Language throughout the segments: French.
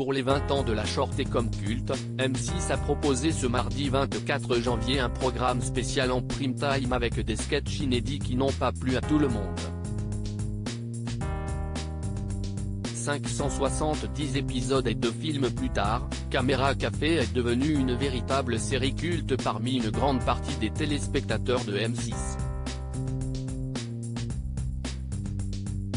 Pour les 20 ans de la short-com culte, M6 a proposé ce mardi 24 janvier un programme spécial en prime time avec des sketchs inédits qui n'ont pas plu à tout le monde. 570 épisodes et 2 films plus tard, Caméra Café est devenue une véritable série culte parmi une grande partie des téléspectateurs de M6.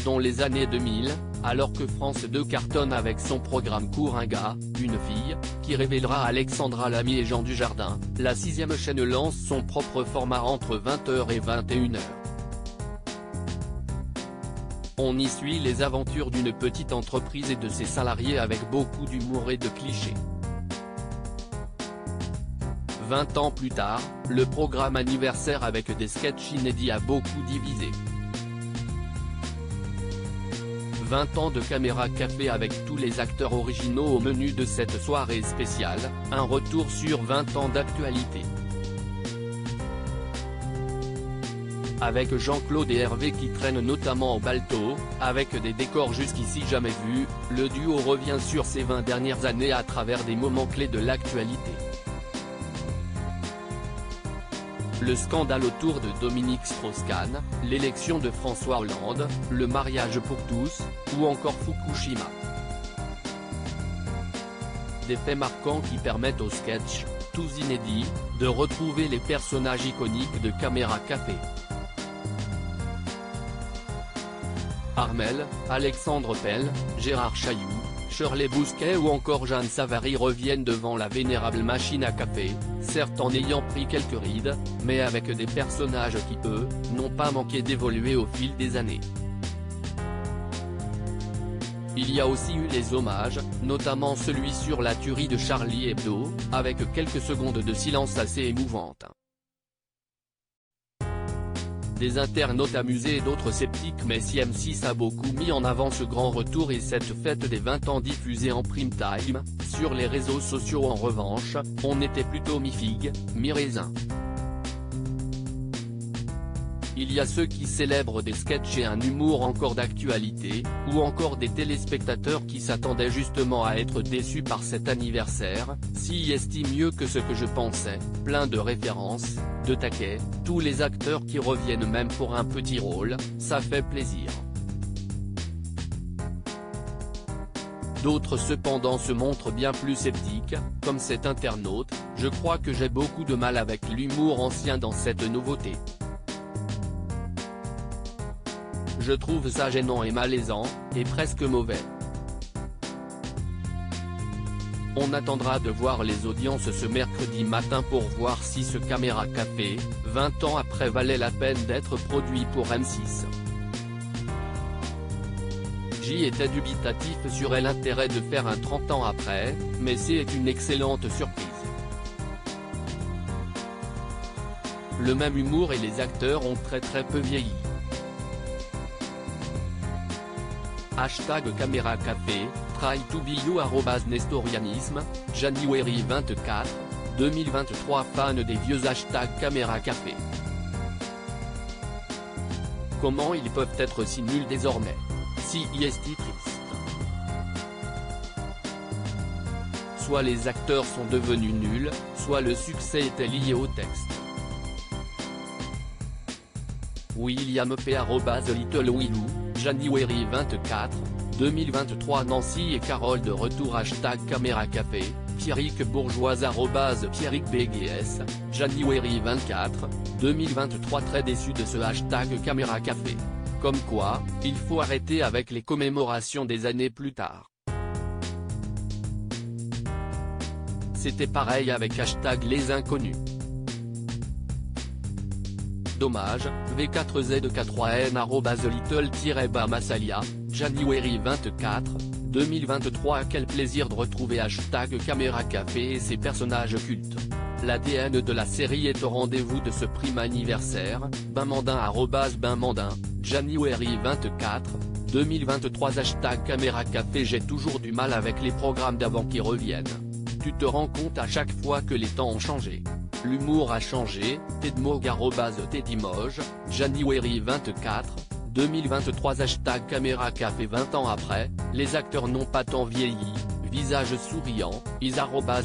Dans les années 2000, alors que France 2 cartonne avec son programme Court un gars, une fille, qui révélera Alexandra Lamy et Jean Dujardin, la 6ème chaîne lance son propre format entre 20h et 21h. On y suit les aventures d'une petite entreprise et de ses salariés avec beaucoup d'humour et de clichés. 20 ans plus tard, le programme anniversaire avec des sketchs inédits a beaucoup divisé. 20 ans de Caméra Café avec tous les acteurs originaux au menu de cette soirée spéciale, un retour sur 20 ans d'actualité. Avec Jean-Claude et Hervé qui traînent notamment au Balto, avec des décors jusqu'ici jamais vus, le duo revient sur ces 20 dernières années à travers des moments clés de l'actualité. Le scandale autour de Dominique Strauss-Kahn, l'élection de François Hollande, le mariage pour tous, ou encore Fukushima. Des faits marquants qui permettent aux sketchs, tous inédits, de retrouver les personnages iconiques de Caméra Café. Armelle, Alexandre Pell, Gérard Chailloux, Shirley Bousquet ou encore Jeanne Savary reviennent devant la vénérable machine à café, certes en ayant pris quelques rides, mais avec des personnages qui eux, n'ont pas manqué d'évoluer au fil des années. Il y a aussi eu les hommages, notamment celui sur la tuerie de Charlie Hebdo, avec quelques secondes de silence assez émouvantes. Des internautes amusés et d'autres sceptiques, mais si M6 a beaucoup mis en avant ce grand retour et cette fête des 20 ans diffusée en prime time, sur les réseaux sociaux en revanche, on était plutôt mi-figue, mi-raisin. Il y a ceux qui célèbrent des sketchs et un humour encore d'actualité, ou encore des téléspectateurs qui s'attendaient justement à être déçus par cet anniversaire, s'y estiment mieux que ce que je pensais, plein de références, de taquets, tous les acteurs qui reviennent même pour un petit rôle, ça fait plaisir. D'autres cependant se montrent bien plus sceptiques, comme cet internaute, je crois que j'ai beaucoup de mal avec l'humour ancien dans cette nouveauté. Je trouve ça gênant et malaisant, et presque mauvais. On attendra de voir les audiences ce mercredi matin pour voir si ce Caméra Café, 20 ans après valait la peine d'être produit pour M6. J'y étais dubitatif sur l'intérêt de faire un 30 ans après, mais c'est une excellente surprise. Le même humour et les acteurs ont très peu vieilli. #Caméra Café, try to be you @nestorianisme, January 24, 2023. Fans des vieux #Caméra Café. Comment ils peuvent être si nuls désormais? Si est triste. Soit les acteurs sont devenus nuls, soit le succès était lié au texte. William P. @Little Willou, January 24, 2023. Nancy et Carole de retour #Caméra Café, Pierrick Bourgeois @PierrickBGS, January 24, 2023. Très déçu de ce #Caméra Café. Comme quoi, il faut arrêter avec les commémorations des années plus tard. C'était pareil avec #Les Inconnus. Dommage, V4Z4N @Little-Massalia, January 24, 2023. Quel plaisir de retrouver #Caméra Café et ses personnages cultes. L'ADN de la série est au rendez-vous de ce prime anniversaire, Benmandin @Benmandin, January 24, 2023. #Caméra Café. J'ai toujours du mal avec les programmes d'avant qui reviennent. Tu te rends compte à chaque fois que les temps ont changé. L'humour a changé, Tedmog @Tedimoge, January 24, 2023. #Caméra Café. 20 ans après, les acteurs n'ont pas tant vieilli, visage souriant,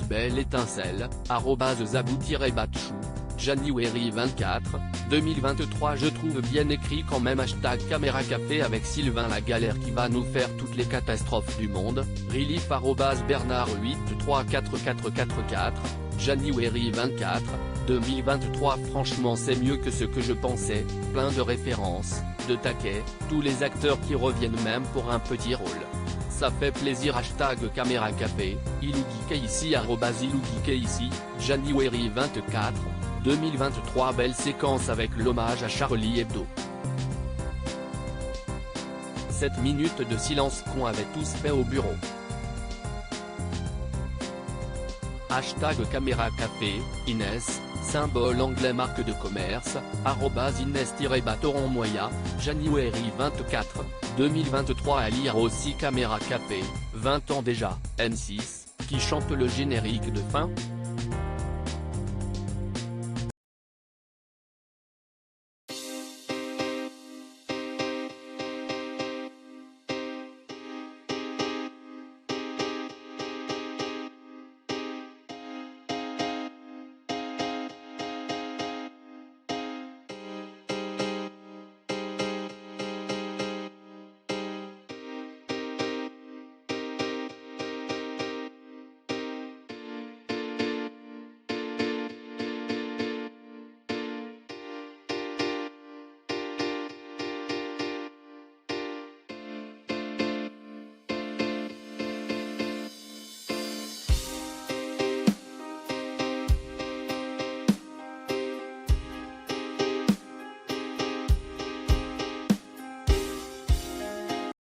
@belle étincelle, @zabou-batchou, January24, 2023. Je trouve bien écrit quand même #caméra café avec Sylvain la galère qui va nous faire toutes les catastrophes du monde, relief @bernard834444, January24, 2023. Franchement c'est mieux que ce que je pensais, plein de références, de taquets, tous les acteurs qui reviennent même pour un petit rôle. Ça fait plaisir. #caméra café, ilougeek ici @ilougeek ici, January24, 2023. Belle séquence avec l'hommage à Charlie Hebdo. 7 minutes de silence qu'on avait tous fait au bureau. #caméra café, Inès, symbole anglais marque de commerce, @Inès-Batoron-Moya, January24, 2023. À lire aussi Caméra café, 20 ans déjà, M6, qui chante le générique de fin.